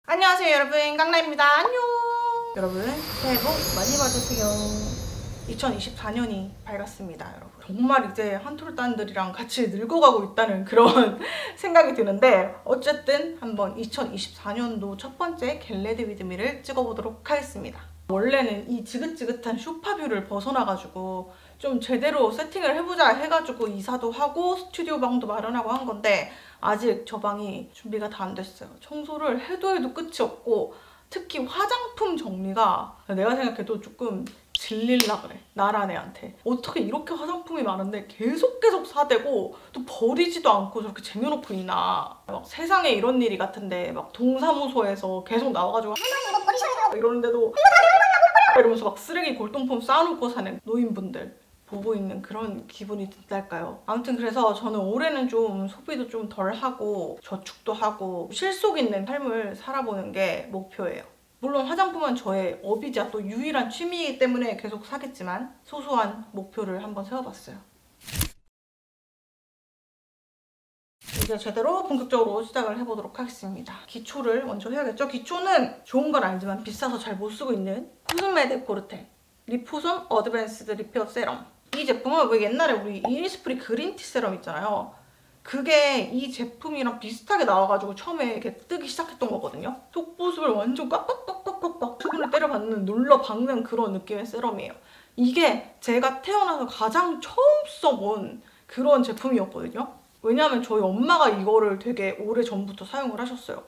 안녕하세요 여러분, 깡라입니다. 안녕. 여러분 새해 복 많이 받으세요. 2024년이 밝았습니다. 여러분 정말 이제 한톨딴들이랑 같이 늙어가고 있다는 그런 생각이 드는데, 어쨌든 한번 2024년도 첫 번째 겟레디 위드 미를 찍어보도록 하겠습니다. 원래는 이 지긋지긋한 쇼파뷰를 벗어나가지고 좀 제대로 세팅을 해보자 해가지고 이사도 하고 스튜디오 방도 마련하고 한 건데, 아직 저 방이 준비가 다 안 됐어요. 청소를 해도 끝이 없고, 특히 화장품 정리가 내가 생각해도 조금 질릴라 그래. 나란 애한테 어떻게 이렇게 화장품이 많은데 계속 사대고 또 버리지도 않고 저렇게 쟁여놓고 있나. 막 세상에 이런 일이 같은데 막 동사무소에서 계속 나와가지고 이러는데도 이러면서 막 쓰레기 골동품 쌓아놓고 사는 노인분들 보고 있는 그런 기분이 든달까요? 아무튼 그래서 저는 올해는 좀 소비도 좀 덜하고 저축도 하고 실속 있는 삶을 살아보는 게 목표예요. 물론 화장품은 저의 업이자 또 유일한 취미이기 때문에 계속 사겠지만 소소한 목표를 한번 세워봤어요. 이제 제대로 본격적으로 시작을 해보도록 하겠습니다. 기초를 먼저 해야겠죠? 기초는 좋은 건 알지만 비싸서 잘 못 쓰고 있는 코스메데 코르테 리포솜 어드밴스드 리페어 세럼. 이 제품은 왜 옛날에 우리 이니스프리 그린티 세럼 있잖아요. 그게 이 제품이랑 비슷하게 나와가지고 처음에 이렇게 뜨기 시작했던 거거든요. 속보습을 완전 꽉꽉꽉꽉꽉 수분을 때려박는, 눌러박는 그런 느낌의 세럼이에요. 이게 제가 태어나서 가장 처음 써본 그런 제품이었거든요. 왜냐하면 저희 엄마가 이거를 되게 오래전부터 사용을 하셨어요.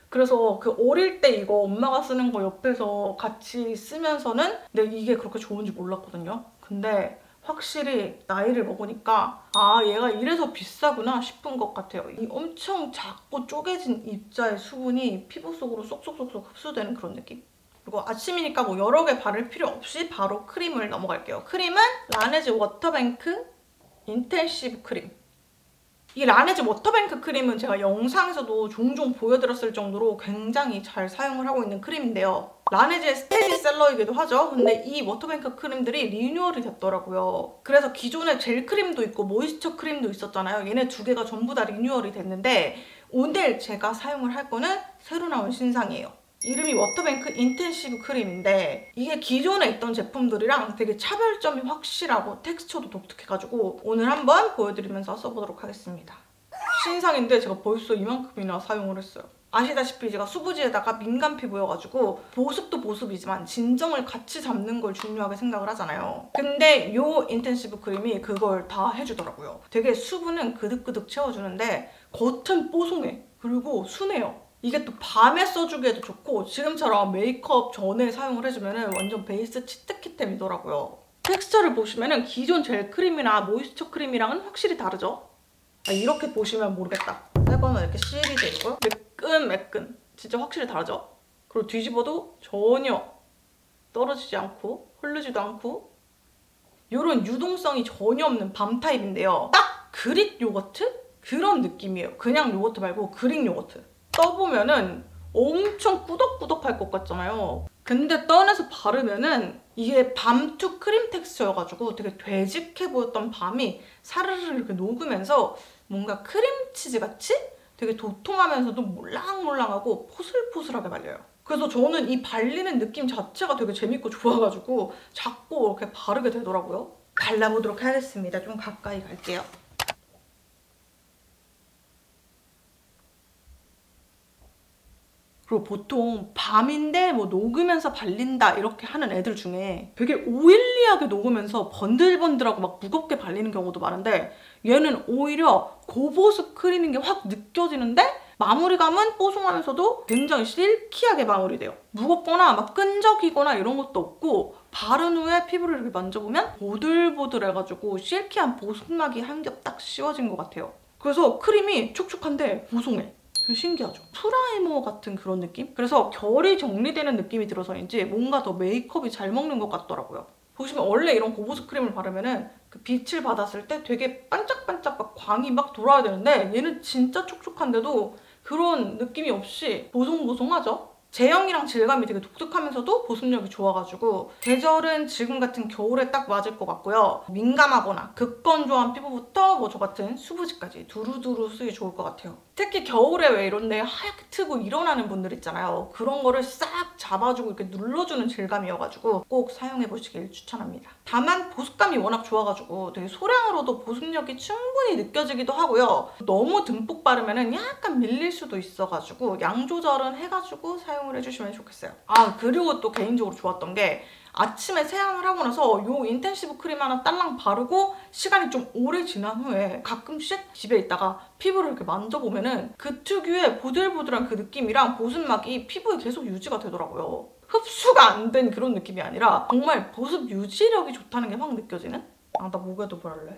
그래서 그 어릴 때 이거 엄마가 쓰는 거 옆에서 같이 쓰면서는 근데 이게 그렇게 좋은지 몰랐거든요. 근데 확실히 나이를 먹으니까 아, 얘가 이래서 비싸구나 싶은 것 같아요. 이 엄청 작고 쪼개진 입자의 수분이 피부 속으로 쏙쏙쏙쏙 흡수되는 그런 느낌? 그리고 아침이니까 뭐 여러 개 바를 필요 없이 바로 크림을 넘어갈게요. 크림은 라네즈 워터뱅크 인텐시브 크림. 이 라네즈 워터뱅크 크림은 제가 영상에서도 종종 보여드렸을 정도로 굉장히 잘 사용을 하고 있는 크림인데요. 라네즈의 스테디셀러이기도 하죠. 근데 이 워터뱅크 크림들이 리뉴얼이 됐더라고요. 그래서 기존에 젤 크림도 있고 모이스처 크림도 있었잖아요. 얘네 두 개가 전부 다 리뉴얼이 됐는데, 오늘 제가 사용을 할 거는 새로 나온 신상이에요. 이름이 워터뱅크 인텐시브 크림인데, 이게 기존에 있던 제품들이랑 되게 차별점이 확실하고 텍스처도 독특해가지고 오늘 한번 보여드리면서 써보도록 하겠습니다. 신상인데 제가 벌써 이만큼이나 사용을 했어요. 아시다시피 제가 수부지에다가 민감 피부여가지고 보습도 보습이지만 진정을 같이 잡는 걸 중요하게 생각을 하잖아요. 근데 이 인텐시브 크림이 그걸 다 해주더라고요. 되게 수분은 그득그득 채워주는데 겉은 뽀송해. 그리고 순해요. 이게 또 밤에 써주기에도 좋고, 지금처럼 메이크업 전에 사용을 해주면 완전 베이스 치트키템이더라고요. 텍스처를 보시면 기존 젤 크림이나 모이스처 크림이랑은 확실히 다르죠? 이렇게 보시면 모르겠다. 새 거는 이렇게 실이 돼 있고요. 매끈매끈. 진짜 확실히 다르죠? 그리고 뒤집어도 전혀 떨어지지 않고 흐르지도 않고 이런 유동성이 전혀 없는 밤 타입인데요. 딱 그릭 요거트? 그런 느낌이에요. 그냥 요거트 말고 그릭 요거트. 떠보면은 엄청 꾸덕꾸덕할 것 같잖아요. 근데 떠내서 바르면은 이게 밤투 크림 텍스처여가지고 되게 되직해 보였던 밤이 사르르 이렇게 녹으면서 뭔가 크림치즈같이 되게 도톰하면서도 몰랑몰랑하고 포슬포슬하게 발려요. 그래서 저는 이 발리는 느낌 자체가 되게 재밌고 좋아가지고 자꾸 이렇게 바르게 되더라고요. 발라보도록 하겠습니다. 좀 가까이 갈게요. 그리고 보통 밤인데 뭐 녹으면서 발린다 이렇게 하는 애들 중에 되게 오일리하게 녹으면서 번들번들하고 막 무겁게 발리는 경우도 많은데, 얘는 오히려 고보습 크림인 게 확 느껴지는데 마무리감은 뽀송하면서도 굉장히 실키하게 마무리돼요. 무겁거나 막 끈적이거나 이런 것도 없고, 바른 후에 피부를 이렇게 만져보면 보들보들해가지고 실키한 보습막이 한 겹 딱 씌워진 것 같아요. 그래서 크림이 촉촉한데 보송해. 신기하죠? 프라이머 같은 그런 느낌? 그래서 결이 정리되는 느낌이 들어서인지 뭔가 더 메이크업이 잘 먹는 것 같더라고요. 보시면 원래 이런 고보습 크림을 바르면은 그 빛을 받았을 때 되게 반짝반짝 막 광이 막 돌아야 되는데, 얘는 진짜 촉촉한데도 그런 느낌이 없이 보송보송하죠? 제형이랑 질감이 되게 독특하면서도 보습력이 좋아가지고 계절은 지금 같은 겨울에 딱 맞을 것 같고요. 민감하거나 극건조한 피부부터 뭐 저 같은 수부지까지 두루두루 쓰기 좋을 것 같아요. 특히 겨울에 왜 이런데 하얗게 트고 일어나는 분들 있잖아요. 그런 거를 싹 잡아주고 이렇게 눌러주는 질감이어가지고 꼭 사용해보시길 추천합니다. 다만 보습감이 워낙 좋아가지고 되게 소량으로도 보습력이 충분히 느껴지기도 하고요. 너무 듬뿍 바르면 약간 밀릴 수도 있어가지고 양 조절은 해가지고 사용을 해주시면 좋겠어요. 아, 그리고 또 개인적으로 좋았던 게 아침에 세안을 하고 나서 요 인텐시브 크림 하나 딸랑 바르고 시간이 좀 오래 지난 후에 가끔씩 집에 있다가 피부를 이렇게 만져보면은 그 특유의 보들보들한 그 느낌이랑 보습막이 피부에 계속 유지가 되더라고요. 흡수가 안 된 그런 느낌이 아니라 정말 보습 유지력이 좋다는 게 확 느껴지는? 아, 나 목에도 바를래.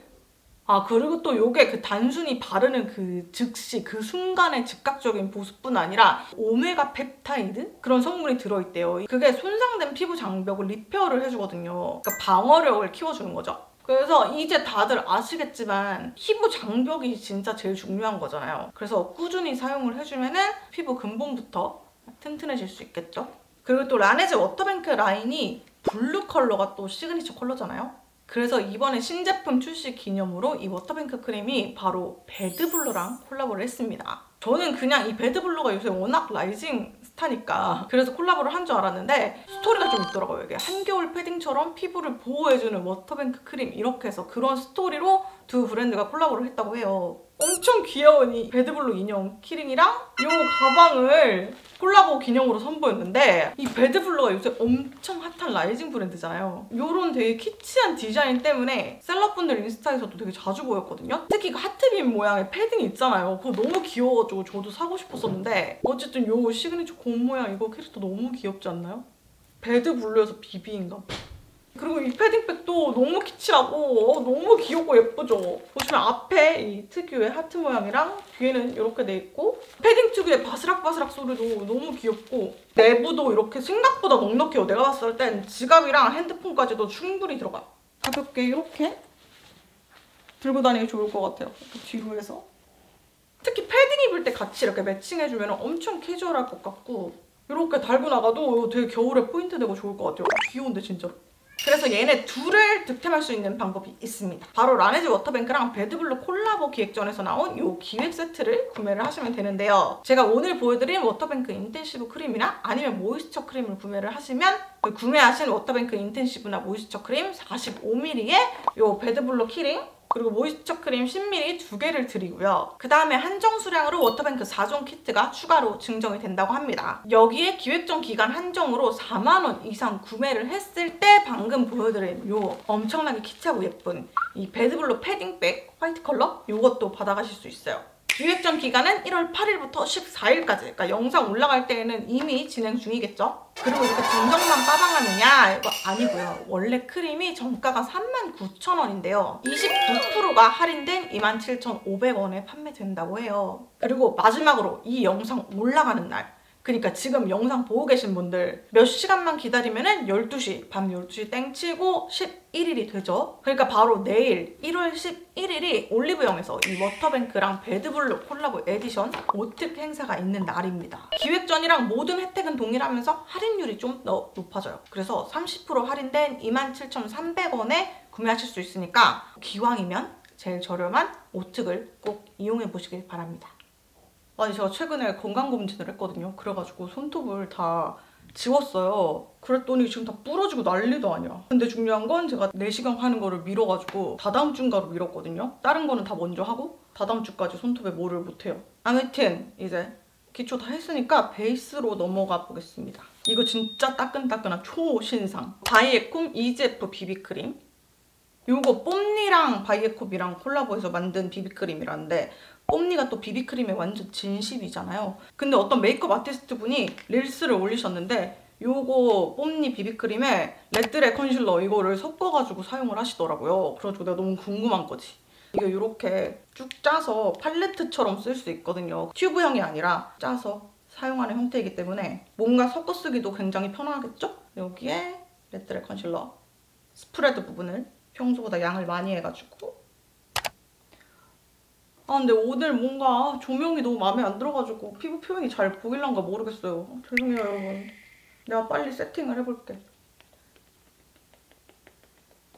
아, 그리고 또 요게 그 단순히 바르는 그 즉시 그 순간의 즉각적인 보습뿐 아니라 오메가 펩타이드? 그런 성분이 들어있대요. 그게 손상된 피부 장벽을 리페어를 해주거든요. 그러니까 방어력을 키워주는 거죠. 그래서 이제 다들 아시겠지만 피부 장벽이 진짜 제일 중요한 거잖아요. 그래서 꾸준히 사용을 해주면은 피부 근본부터 튼튼해질 수 있겠죠. 그리고 또 라네즈 워터뱅크 라인이 블루 컬러가 또 시그니처 컬러잖아요. 그래서 이번에 신제품 출시 기념으로 이 워터뱅크 크림이 바로 배드블러랑 콜라보를 했습니다. 저는 그냥 이 배드블러가 요새 워낙 라이징 스타니까 그래서 콜라보를 한 줄 알았는데 스토리가 좀 있더라고요. 이게 한겨울 패딩처럼 피부를 보호해주는 워터뱅크 크림 이렇게 해서 그런 스토리로 두 브랜드가 콜라보를 했다고 해요. 엄청 귀여운 이 배드블러 인형 키링이랑 이 가방을 콜라보 기념으로 선보였는데 이 배드블러가 요새 엄청 핫한 라이징 브랜드잖아요. 이런 되게 키치한 디자인 때문에 셀럽분들 인스타에서도 되게 자주 보였거든요. 특히 그 하트빔 모양의 패딩이 있잖아요. 그거 너무 귀여워가지고 저도 사고 싶었었는데 어쨌든 요 시그니처 곰 모양 이거 캐릭터 너무 귀엽지 않나요? 배드블러여서 비비인가 봐. 그리고 이 패딩백도 너무 키치하고 너무 귀엽고 예쁘죠? 보시면 앞에 이 특유의 하트 모양이랑 뒤에는 이렇게 돼 있고 패딩 특유의 바스락바스락 소리도 너무 귀엽고 내부도 이렇게 생각보다 넉넉해요. 내가 봤을 땐 지갑이랑 핸드폰까지도 충분히 들어가. 가볍게 이렇게 들고 다니기 좋을 것 같아요. 이렇게 뒤로 해서. 특히 패딩 입을 때 같이 이렇게 매칭해주면 엄청 캐주얼할 것 같고 이렇게 달고 나가도 되게 겨울에 포인트 되고 좋을 것 같아요. 귀여운데 진짜로. 그래서 얘네 둘을 득템할 수 있는 방법이 있습니다. 바로 라네즈 워터뱅크랑 배드블러 콜라보 기획전에서 나온 이 기획 세트를 구매를 하시면 되는데요. 제가 오늘 보여드린 워터뱅크 인텐시브 크림이나 아니면 모이스처 크림을 구매를 하시면 그 구매하신 워터뱅크 인텐시브나 모이스처 크림 45ml에 이 배드블러 키링 그리고 모이스처 크림 10ml 두 개를 드리고요. 그 다음에 한정 수량으로 워터뱅크 4종 키트가 추가로 증정이 된다고 합니다. 여기에 기획전 기간 한정으로 4만 원 이상 구매를 했을 때 방금 보여드린 요 엄청나게 키치하고 예쁜 이 배드블러 패딩백 화이트 컬러 요것도 받아가실 수 있어요. 기획전 기간은 1월 8일부터 14일까지 그러니까 영상 올라갈 때에는 이미 진행 중이겠죠? 그리고 이렇게 증정만 빠방하느냐 이거 아니고요. 원래 크림이 정가가 39,000원인데요. 29%가 할인된 27,500원에 판매된다고 해요. 그리고 마지막으로 이 영상 올라가는 날 그러니까 지금 영상 보고 계신 분들 몇 시간만 기다리면은 12시, 밤 12시 땡치고 11일이 되죠. 그러니까 바로 내일 1월 11일이 올리브영에서 이 워터뱅크랑 배드블러 콜라보 에디션 오특 행사가 있는 날입니다. 기획전이랑 모든 혜택은 동일하면서 할인율이 좀 더 높아져요. 그래서 30% 할인된 27,300원에 구매하실 수 있으니까 기왕이면 제일 저렴한 오특을 꼭 이용해 보시길 바랍니다. 아니 제가 최근에 건강검진을 했거든요. 그래가지고 손톱을 다 지웠어요. 그랬더니 지금 다 부러지고 난리도 아니야. 근데 중요한 건 제가 내시경 하는 거를 미뤄가지고 다다음 주인가로 미뤘거든요. 다른 거는 다 먼저 하고 다다음 주까지 손톱에 뭐를 못해요. 아무튼 이제 기초 다 했으니까 베이스로 넘어가 보겠습니다. 이거 진짜 따끈따끈한 초신상 바이에콤 EGF 비비크림. 이거 뽐니랑 바이에콤이랑 콜라보해서 만든 비비크림이라는데 뽐니가 또 비비크림의 완전 진심이잖아요. 근데 어떤 메이크업 아티스트 분이 릴스를 올리셨는데 요거 뽐니 비비크림에 레드레 컨실러 이거를 섞어가지고 사용을 하시더라고요. 그래가지고 내가 너무 궁금한 거지. 이게 이렇게 쭉 짜서 팔레트처럼 쓸 수 있거든요. 튜브형이 아니라 짜서 사용하는 형태이기 때문에 뭔가 섞어 쓰기도 굉장히 편하겠죠? 여기에 레드레 컨실러 스프레드 부분을 평소보다 양을 많이 해가지고 아 근데 오늘 뭔가 조명이 너무 마음에 안 들어가지고 피부 표현이 잘 보일란가 모르겠어요. 죄송해요 여러분. 내가 빨리 세팅을 해볼게.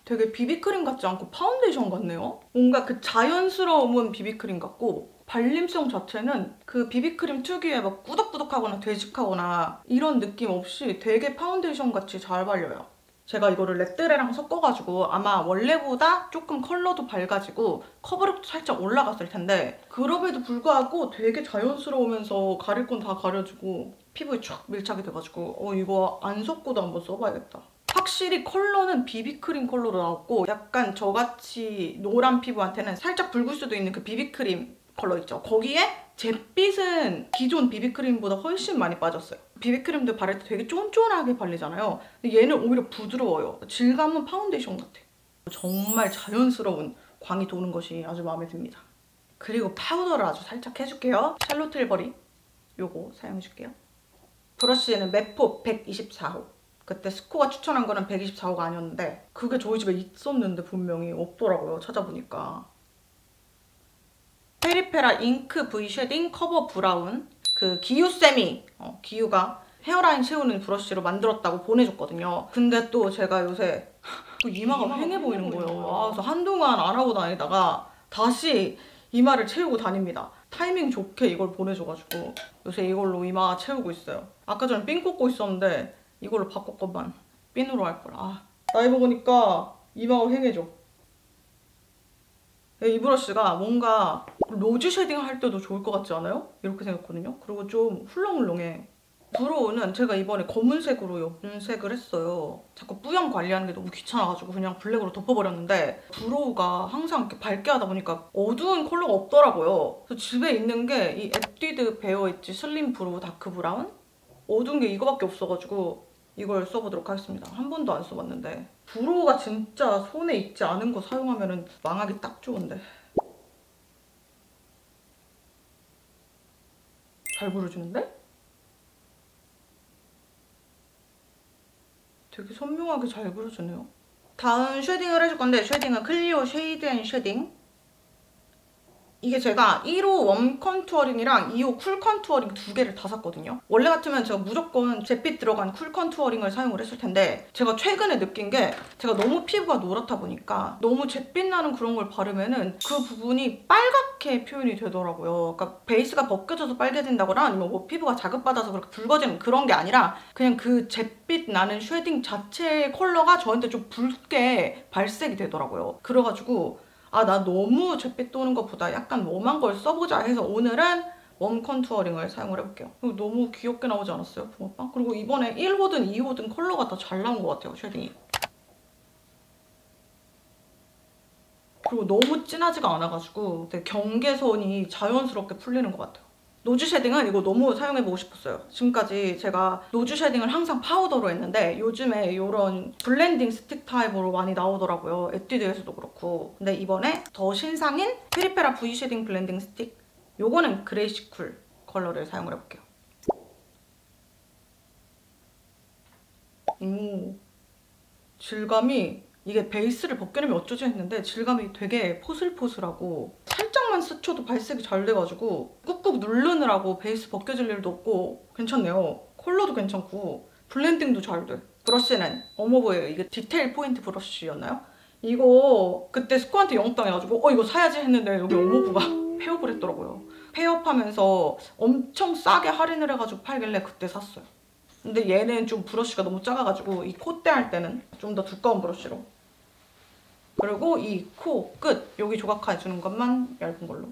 되게 비비크림 같지 않고 파운데이션 같네요. 뭔가 그 자연스러움은 비비크림 같고 발림성 자체는 그 비비크림 특유의 막 꾸덕꾸덕하거나 되직하거나 이런 느낌 없이 되게 파운데이션 같이 잘 발려요. 제가 이거를 레드레랑 섞어가지고 아마 원래보다 조금 컬러도 밝아지고 커버력도 살짝 올라갔을 텐데 그럼에도 불구하고 되게 자연스러우면서 가릴 건 다 가려지고 피부에 쫙 밀착이 돼가지고 이거 안 섞고도 한번 써봐야겠다. 확실히 컬러는 비비크림 컬러로 나왔고 약간 저같이 노란 피부한테는 살짝 붉을 수도 있는 그 비비크림 컬러 있죠? 거기에 잿빛은 기존 비비크림보다 훨씬 많이 빠졌어요. 비비크림도 바를 때 되게 쫀쫀하게 발리잖아요. 근데 얘는 오히려 부드러워요. 질감은 파운데이션 같아. 정말 자연스러운 광이 도는 것이 아주 마음에 듭니다. 그리고 파우더를 아주 살짝 해줄게요. 샬롯 틸버리 요거 사용해줄게요. 브러쉬는 메포 124호. 그때 스코가 추천한 거는 124호가 아니었는데 그게 저희 집에 있었는데 분명히 없더라고요. 찾아보니까. 페리페라 잉크 V 쉐딩 커버 브라운. 그 기우쌤이 기우가 헤어라인 채우는 브러쉬로 만들었다고 보내줬거든요. 근데 또 제가 요새 또 이마가 휑해 보이는 거예요. 그래서 한동안 안 하고 다니다가 다시 이마를 채우고 다닙니다. 타이밍 좋게 이걸 보내줘가지고 요새 이걸로 이마 채우고 있어요. 아까 전에 핀 꽂고 있었는데 이걸로 바꿨건만 핀으로 할 거라. 나이 먹으니까 이마가 휑해져. 이 브러쉬가 뭔가 로즈 쉐딩 할 때도 좋을 것 같지 않아요? 이렇게 생겼거든요. 그리고 좀 훌렁훌렁해. 브로우는 제가 이번에 검은색으로 염색을 했어요. 자꾸 뿌연 관리하는 게 너무 귀찮아가지고 그냥 블랙으로 덮어버렸는데 브로우가 항상 이렇게 밝게 하다 보니까 어두운 컬러가 없더라고요. 그래서 집에 있는 게 이 에뛰드 베어 엣지 슬림 브로우 다크 브라운? 어두운 게 이거밖에 없어가지고 이걸 써보도록 하겠습니다. 한 번도 안 써봤는데 브로우가 진짜 손에 익지 않은 거 사용하면 망하기 딱 좋은데 잘 그려주는데? 되게 선명하게 잘 그려주네요. 다음 쉐딩을 해줄 건데 쉐딩은 클리오 쉐이드 앤 쉐딩. 이게 제가 1호 웜 컨투어링이랑 2호 쿨 컨투어링 두 개를 다 샀거든요. 원래 같으면 제가 무조건 잿빛 들어간 쿨 컨투어링을 사용을 했을 텐데 제가 최근에 느낀 게 제가 너무 피부가 노랗다 보니까 너무 잿빛 나는 그런 걸 바르면은 그 부분이 빨갛게 표현이 되더라고요. 그러니까 베이스가 벗겨져서 빨개진다거나 아니면 뭐 피부가 자극받아서 그렇게 붉어지는 그런 게 아니라 그냥 그 잿빛 나는 쉐딩 자체의 컬러가 저한테 좀 붉게 발색이 되더라고요. 그래가지고 나 너무 잿빛 도는 것보다 약간 웜한 걸 써보자 해서 오늘은 웜 컨투어링을 사용을 해볼게요. 그리고 너무 귀엽게 나오지 않았어요? 붕어빵? 그리고 이번에 1호든 2호든 컬러가 다 잘 나온 것 같아요, 쉐딩이. 그리고 너무 진하지가 않아가지고 되게 경계선이 자연스럽게 풀리는 것 같아요. 노즈 쉐딩은 이거 너무 사용해보고 싶었어요. 지금까지 제가 노즈 쉐딩을 항상 파우더로 했는데 요즘에 이런 블렌딩 스틱 타입으로 많이 나오더라고요. 에뛰드에서도 그렇고. 근데 이번에 더 신상인 페리페라 V 쉐딩 블렌딩 스틱 요거는 그레이시 쿨 컬러를 사용을 해볼게요. 질감이 이게 베이스를 벗겨내면 어쩌지 했는데 질감이 되게 포슬포슬하고 살짝만 스쳐도 발색이 잘 돼가지고 꾹꾹 누르느라고 베이스 벗겨질 일도 없고 괜찮네요. 컬러도 괜찮고 블렌딩도 잘 돼. 브러쉬는 어머보예요. 이게 디테일 포인트 브러쉬였나요? 이거 그때 스코한테 영업당해가지고 이거 사야지 했는데 여기 어머부가 폐업을 했더라고요. 폐업하면서 엄청 싸게 할인을 해가지고 팔길래 그때 샀어요. 근데 얘는 좀 브러쉬가 너무 작아가지고 이 콧대 할 때는 좀 더 두꺼운 브러쉬로. 그리고 이 코 끝 여기 조각해주는 것만 얇은 걸로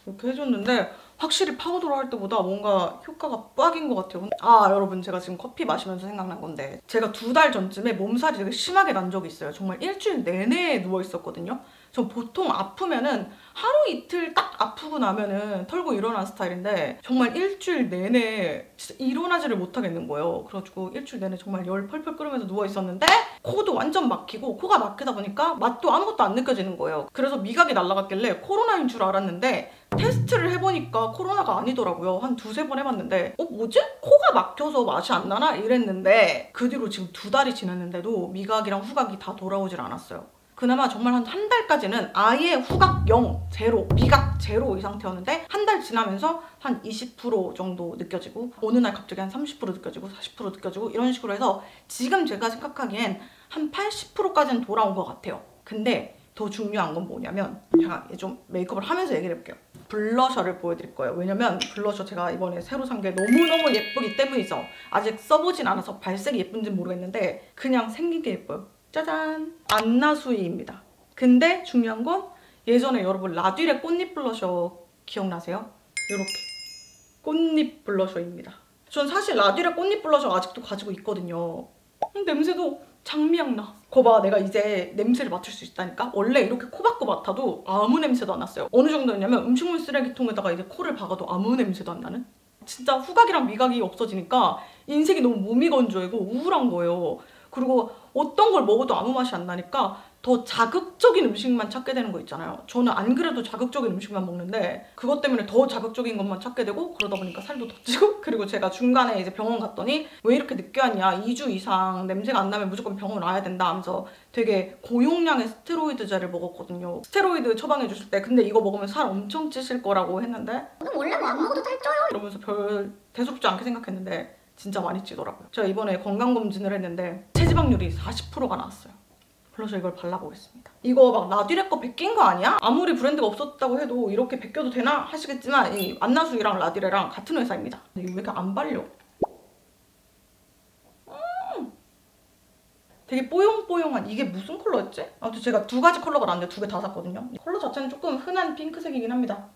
이렇게 해줬는데 확실히 파우더로 할 때보다 뭔가 효과가 빡인 것 같아요. 여러분 제가 지금 커피 마시면서 생각난 건데 제가 2달 전쯤에 몸살이 되게 심하게 난 적이 있어요. 정말 일주일 내내 누워있었거든요. 저 보통 아프면은 하루 이틀 딱 아프고 나면은 털고 일어난 스타일인데 정말 일주일 내내 진짜 일어나지를 못하겠는 거예요. 그래가지고 일주일 내내 정말 열 펄펄 끓으면서 누워있었는데 코도 완전 막히고 코가 막히다 보니까 맛도 아무것도 안 느껴지는 거예요. 그래서 미각이 날아갔길래 코로나인 줄 알았는데 테스트를 해보니까 코로나가 아니더라고요. 한 2-3번 해봤는데 뭐지? 코가 막혀서 맛이 안 나나? 이랬는데 그 뒤로 지금 2달이 지났는데도 미각이랑 후각이 다 돌아오질 않았어요. 그나마 정말 한 달까지는 아예 후각 0, 0, 미각 0 이 상태였는데 한 달 지나면서 한 20% 정도 느껴지고 어느 날 갑자기 한 30% 느껴지고 40% 느껴지고 이런 식으로 해서 지금 제가 생각하기엔 한 80%까지는 돌아온 것 같아요. 근데 더 중요한 건 뭐냐면 제가 좀 메이크업을 하면서 얘기를 해볼게요. 블러셔를 보여드릴 거예요. 왜냐면 블러셔 제가 이번에 새로 산 게 너무너무 예쁘기 때문이죠. 아직 써보진 않아서 발색이 예쁜지 모르겠는데 그냥 생긴 게 예뻐요. 짜잔! 안나수이입니다. 근데 중요한 건 예전에 여러분 라듀레 꽃잎 블러셔 기억나세요? 이렇게 꽃잎 블러셔입니다. 전 사실 라듀레 꽃잎 블러셔 아직도 가지고 있거든요. 냄새도 장미향 나. 거봐, 내가 이제 냄새를 맡을 수 있다니까? 원래 이렇게 코 박고 맡아도 아무 냄새도 안 났어요. 어느 정도였냐면 음식물 쓰레기통에다가 이제 코를 박아도 아무 냄새도 안 나는? 진짜 후각이랑 미각이 없어지니까 인생이 너무 몸이 건조하고 우울한 거예요. 그리고 어떤 걸 먹어도 아무 맛이 안 나니까 더 자극적인 음식만 찾게 되는 거 있잖아요. 저는 안 그래도 자극적인 음식만 먹는데 그것 때문에 더 자극적인 것만 찾게 되고 그러다 보니까 살도 더 찌고 그리고 제가 중간에 이제 병원 갔더니 왜 이렇게 늦게 왔냐 2주 이상 냄새가 안 나면 무조건 병원 와야 된다 하면서 되게 고용량의 스테로이드제를 먹었거든요. 스테로이드 처방해 주실 때 근데 이거 먹으면 살 엄청 찌실 거라고 했는데 원래 뭐 안 먹어도 살쪄요 이러면서 별 대수롭지 않게 생각했는데 진짜 많이 찌더라고요. 제가 이번에 건강검진을 했는데 체지방률이 40%가 나왔어요. 블러셔 이걸 발라보겠습니다. 이거 막 라듀레 거 베낀 거 아니야? 아무리 브랜드가 없었다고 해도 이렇게 베껴도 되나 하시겠지만 이 안나수이랑 라듀레랑 같은 회사입니다. 근데 이거 왜 이렇게 안 발려? 되게 뽀용뽀용한 이게 무슨 컬러였지? 아무튼 제가 두 가지 컬러가 나왔는데 두 개 다 샀거든요. 컬러 자체는 조금 흔한 핑크색이긴 합니다.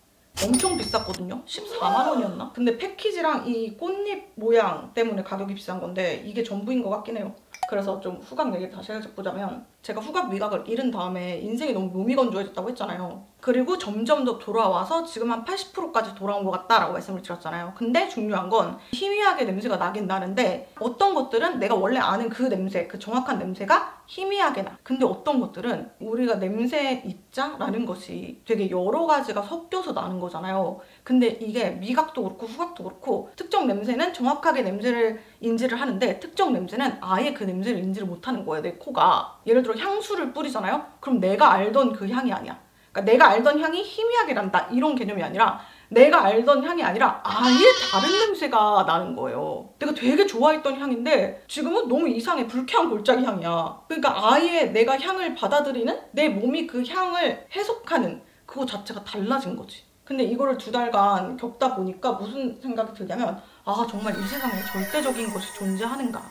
엄청 비쌌거든요? 14만 원이었나? 근데 패키지랑 이 꽃잎 모양 때문에 가격이 비싼 건데 이게 전부인 것 같긴 해요. 그래서 좀 후각 얘기를 다시 해보자면 제가 후각 미각을 잃은 다음에 인생이 너무 몸이 건조해졌다고 했잖아요. 그리고 점점 더 돌아와서 지금 한 80%까지 돌아온 것 같다라고 말씀을 드렸잖아요. 근데 중요한 건 희미하게 냄새가 나긴 나는데 어떤 것들은 내가 원래 아는 그 냄새, 그 정확한 냄새가 희미하게 나. 근데 어떤 것들은 우리가 냄새 입자라는 것이 되게 여러 가지가 섞여서 나는 거잖아요. 근데 이게 미각도 그렇고 후각도 그렇고 특정 냄새는 정확하게 냄새를 인지를 하는데 특정 냄새는 아예 그 냄새를 인지를 못하는 거예요. 내 코가. 예를 들어 향수를 뿌리잖아요? 그럼 내가 알던 그 향이 아니야. 그러니까 내가 알던 향이 희미하게 난다 이런 개념이 아니라 내가 알던 향이 아니라 아예 다른 냄새가 나는 거예요. 내가 되게 좋아했던 향인데 지금은 너무 이상해. 불쾌한 골짜기 향이야. 그러니까 아예 내가 향을 받아들이는 내 몸이 그 향을 해석하는 그거 자체가 달라진 거지. 근데 이거를 2달간 겪다 보니까 무슨 생각이 들냐면 아 정말 이 세상에 절대적인 것이 존재하는가.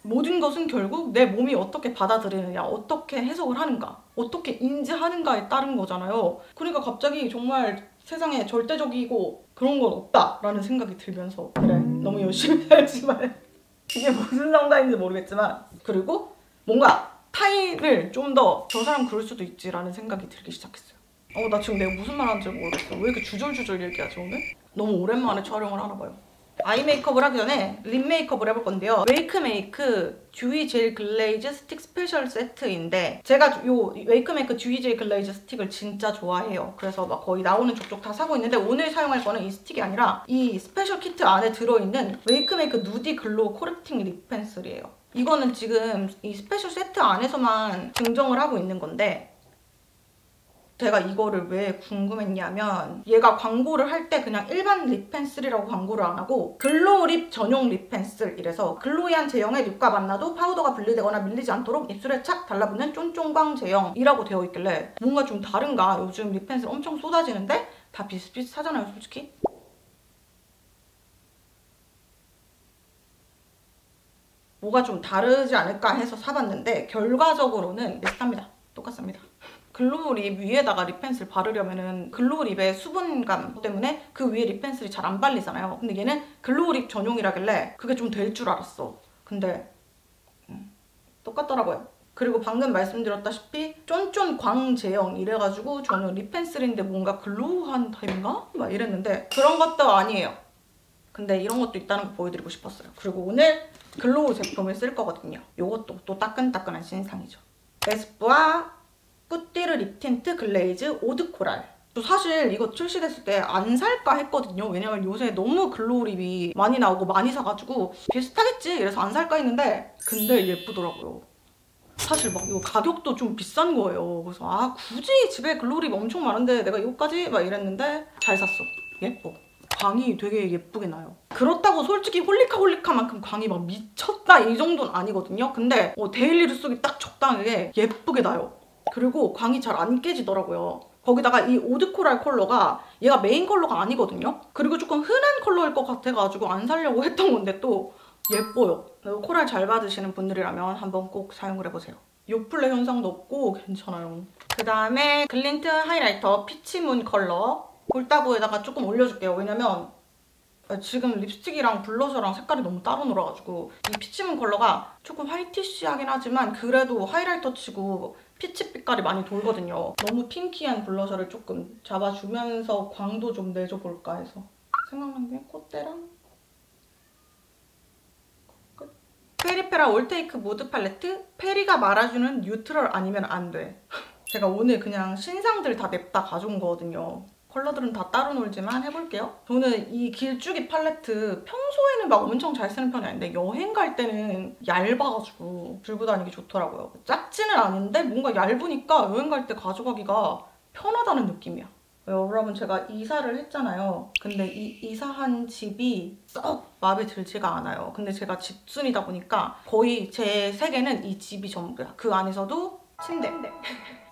모든 것은 결국 내 몸이 어떻게 받아들이느냐, 어떻게 해석을 하는가, 어떻게 인지하는가에 따른 거잖아요. 그러니까 갑자기 정말 세상에 절대적이고 그런 건 없다라는 생각이 들면서 그래, 너무 열심히 살지만 이게 무슨 상관인지 모르겠지만 그리고 뭔가 타인을 좀 더 저 사람 그럴 수도 있지라는 생각이 들기 시작했어요. 나 지금 내가 무슨 말 하는지 모르겠어. 왜 이렇게 주절주절 얘기하지 오늘? 너무 오랜만에 촬영을 하나 봐요. 아이 메이크업을 하기 전에 립 메이크업을 해볼 건데요. 웨이크메이크 듀이 젤 글레이즈 스틱 스페셜 세트인데 제가 요 웨이크메이크 듀이 젤 글레이즈 스틱을 진짜 좋아해요. 그래서 막 거의 나오는 족족 다 사고 있는데 오늘 사용할 거는 이 스틱이 아니라 이 스페셜 키트 안에 들어있는 웨이크메이크 누디 글로우 코렉팅 립 펜슬이에요. 이거는 지금 이 스페셜 세트 안에서만 증정을 하고 있는 건데 제가 이거를 왜 궁금했냐면 얘가 광고를 할 때 그냥 일반 립 펜슬이라고 광고를 안 하고 글로우 립 전용 립 펜슬 이래서 글로이한 제형의 립과 만나도 파우더가 분리되거나 밀리지 않도록 입술에 착 달라붙는 쫀쫀광 제형이라고 되어 있길래 뭔가 좀 다른가. 요즘 립 펜슬 엄청 쏟아지는데 다 비슷비슷하잖아요 솔직히. 뭐가 좀 다르지 않을까 해서 사봤는데 결과적으로는 비슷합니다. 똑같습니다. 글로우 립 위에다가 립 펜슬 바르려면은 글로우 립의 수분감 때문에 그 위에 립 펜슬이 잘 안 발리잖아요. 근데 얘는 글로우 립 전용이라길래 그게 좀 될 줄 알았어. 근데 똑같더라고요. 그리고 방금 말씀드렸다시피 쫀쫀 광 제형 이래가지고 저는 립 펜슬인데 뭔가 글로우한 타입인가? 막 이랬는데 그런 것도 아니에요. 근데 이런 것도 있다는 거 보여드리고 싶었어요. 그리고 오늘 글로우 제품을 쓸 거거든요. 이것도 또 따끈따끈한 신상이죠. 에스쁘아 꾸띠르 립 틴트 글레이즈 오드 코랄. 저 사실 이거 출시됐을 때 안 살까 했거든요. 왜냐면 요새 너무 글로우 립이 많이 나오고 많이 사가지고 비슷하겠지 이래서 안 살까 했는데 근데 예쁘더라고요. 사실 막 이거 가격도 좀 비싼 거예요. 그래서 아 굳이 집에 글로우 립 엄청 많은데 내가 이거까지? 막 이랬는데 잘 샀어. 예뻐. 광이 되게 예쁘게 나요. 그렇다고 솔직히 홀리카홀리카만큼 광이 막 미쳤다 이 정도는 아니거든요. 근데 데일리로 쓰기 딱 적당하게 예쁘게 나요. 그리고 광이 잘 안 깨지더라고요. 거기다가 이 오드코랄 컬러가 얘가 메인 컬러가 아니거든요. 그리고 조금 흔한 컬러일 것 같아가지고 안 사려고 했던 건데 또 예뻐요. 코랄 잘 받으시는 분들이라면 한번 꼭 사용을 해보세요. 요플레 현상도 없고 괜찮아요. 그 다음에 글린트 하이라이터 피치문 컬러 볼따구에다가 조금 올려줄게요. 왜냐면 지금 립스틱이랑 블러셔랑 색깔이 너무 따로 놀아가지고 이 피치문 컬러가 조금 화이티시하긴 하지만 그래도 하이라이터 치고 피치 빛깔이 많이 돌거든요. 너무 핑키한 블러셔를 조금 잡아주면서 광도 좀 내줘볼까 해서 생각난 게 콧대랑 끝. 페리페라 올테이크 무드 팔레트 페리가 말아주는 뉴트럴 아니면 안 돼. 제가 오늘 그냥 신상들 다 냅다 가져온 거거든요. 컬러들은 다 따로 놀지만 해볼게요. 저는 이 길쭉이 팔레트 평소에는 막 엄청 잘 쓰는 편이 아닌데 여행 갈 때는 얇아가지고 들고 다니기 좋더라고요. 작지는 않은데 뭔가 얇으니까 여행 갈 때 가져가기가 편하다는 느낌이야. 여러분 제가 이사를 했잖아요. 근데 이 이사한 집이 썩 마음에 들지가 않아요. 근데 제가 집순이다 보니까 거의 제 세계는 이 집이 전부야. 그 안에서도 침대.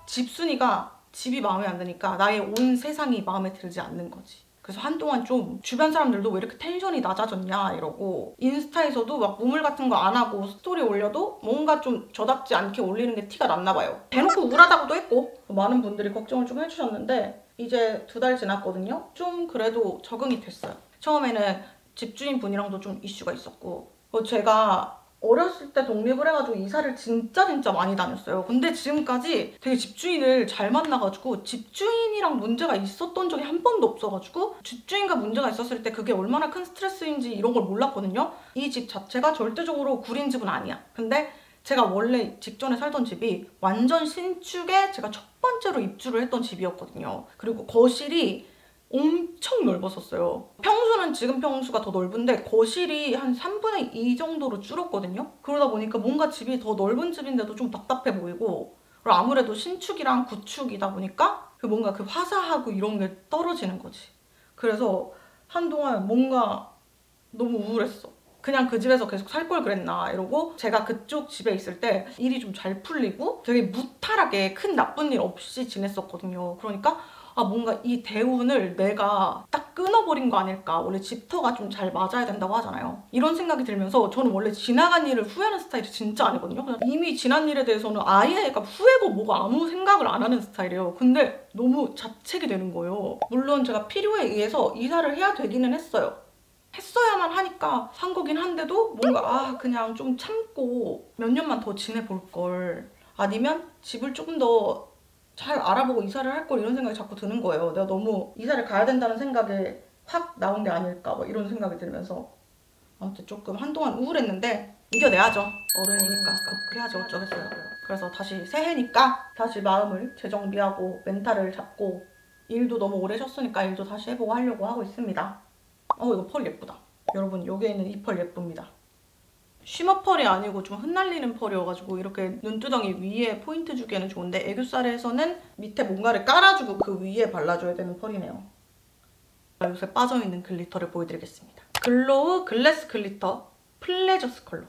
집순이가 집이 마음에 안 드니까 나의 온 세상이 마음에 들지 않는 거지. 그래서 한동안 좀 주변 사람들도 왜 이렇게 텐션이 낮아졌냐 이러고 인스타에서도 막 우물 같은 거 안 하고 스토리 올려도 뭔가 좀 저답지 않게 올리는 게 티가 났나 봐요. 대놓고 우울하다고도 했고 많은 분들이 걱정을 좀 해주셨는데 이제 2달 지났거든요. 좀 그래도 적응이 됐어요. 처음에는 집주인 분이랑도 좀 이슈가 있었고 제가 어렸을 때 독립을 해가지고 이사를 진짜 많이 다녔어요. 근데 지금까지 되게 집주인을 잘 만나가지고 집주인이랑 문제가 있었던 적이 한 번도 없어가지고 집주인과 문제가 있었을 때 그게 얼마나 큰 스트레스인지 이런 걸 몰랐거든요. 이 집 자체가 절대적으로 구린 집은 아니야. 근데 제가 원래 직전에 살던 집이 완전 신축에 제가 첫 번째로 입주를 했던 집이었거든요. 그리고 거실이 엄청 넓었었어요. 평수는 지금 평수가 더 넓은데 거실이 한 3분의 2 정도로 줄었거든요. 그러다 보니까 뭔가 집이 더 넓은 집인데도 좀 답답해 보이고 그리고 아무래도 신축이랑 구축이다 보니까 뭔가 그 화사하고 이런 게 떨어지는 거지. 그래서 한동안 뭔가 너무 우울했어. 그냥 그 집에서 계속 살 걸 그랬나 이러고 제가 그쪽 집에 있을 때 일이 좀 잘 풀리고 되게 무탈하게 큰 나쁜 일 없이 지냈었거든요. 그러니까 뭔가 이 대운을 내가 딱 끊어버린 거 아닐까. 원래 집터가 좀 잘 맞아야 된다고 하잖아요. 이런 생각이 들면서 저는 원래 지나간 일을 후회하는 스타일이 진짜 아니거든요. 그냥 이미 지난 일에 대해서는 아예 후회고 뭐고 아무 생각을 안 하는 스타일이에요. 근데 너무 자책이 되는 거예요. 물론 제가 필요에 의해서 이사를 해야 되기는 했어요. 했어야만 하니까 산 거긴 한데도 뭔가 그냥 좀 참고 몇 년만 더 지내볼 걸. 아니면 집을 조금 더 잘 알아보고 이사를 할 걸 이런 생각이 자꾸 드는 거예요. 내가 너무 이사를 가야 된다는 생각에 확 나온 게 아닐까 뭐 이런 생각이 들면서 아무튼 조금 한동안 우울했는데 이겨내야죠. 어른이니까 극복해야죠. 어쩌겠어요. 그래서 다시 새해니까 다시 마음을 재정비하고 멘탈을 잡고 일도 너무 오래 쉬었으니까 일도 다시 해보고 하려고 하고 있습니다. 이거 펄 예쁘다. 여러분 여기에 있는 이 펄 예쁩니다. 쉬머 펄이 아니고 좀 흩날리는 펄이어가지고 이렇게 눈두덩이 위에 포인트 주기에는 좋은데 애교살에서는 밑에 뭔가를 깔아주고 그 위에 발라줘야 되는 펄이네요. 요새 빠져있는 글리터를 보여드리겠습니다. 글로우 글래스 글리터 플레저스 컬러.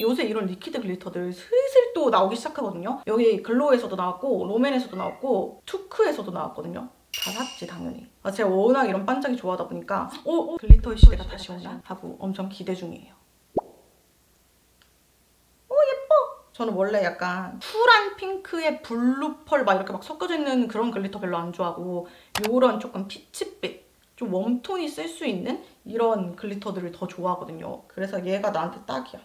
요새 이런 리퀴드 글리터들 슬슬 또 나오기 시작하거든요. 여기 글로우에서도 나왔고 롬앤에서도 나왔고 투크에서도 나왔거든요. 다 샀지 당연히. 제가 워낙 이런 반짝이 좋아하다 보니까 글리터의 시대가 다시 오나 하고 엄청 기대 중이에요. 예뻐! 저는 원래 약간 쿨한 핑크에 블루 펄 막 이렇게 막 섞여져 있는 그런 글리터 별로 안 좋아하고 요런 조금 피치빛 좀 웜톤이 쓸 수 있는 이런 글리터들을 더 좋아하거든요. 그래서 얘가 나한테 딱이야.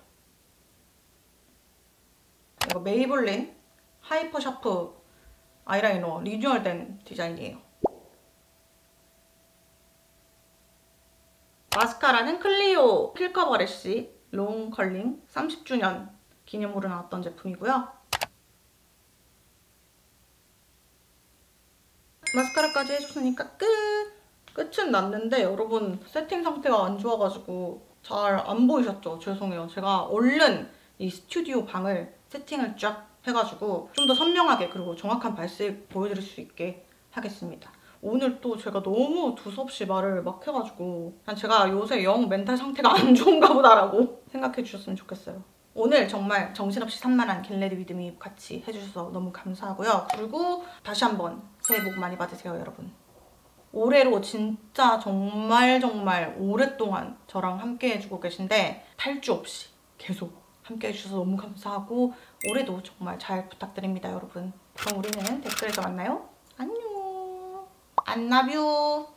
이거 메이블린 하이퍼 샤프 아이라이너 리뉴얼된 디자인이에요. 마스카라는 클리오 필커버래쉬 롱 컬링 30주년 기념으로 나왔던 제품이고요. 마스카라까지 해줬으니까 끝은 났는데 여러분 세팅 상태가 안 좋아가지고 잘 안 보이셨죠? 죄송해요. 제가 얼른 이 스튜디오 방을 세팅을 쫙 해가지고 좀 더 선명하게 그리고 정확한 발색 보여드릴 수 있게 하겠습니다. 오늘 또 제가 너무 두서없이 말을 막 해가지고 그냥 제가 요새 영 멘탈 상태가 안 좋은가 보다라고 생각해 주셨으면 좋겠어요. 오늘 정말 정신없이 산만한 겟레디 위드미 같이 해주셔서 너무 감사하고요. 그리고 다시 한번 새해 복 많이 받으세요, 여러분. 올해로 진짜 정말 오랫동안 저랑 함께 해주고 계신데 탈주 없이 계속 함께 해주셔서 너무 감사하고 올해도 정말 잘 부탁드립니다, 여러분. 그럼 우리는 댓글에서 만나요. 안녕. 안나뷰.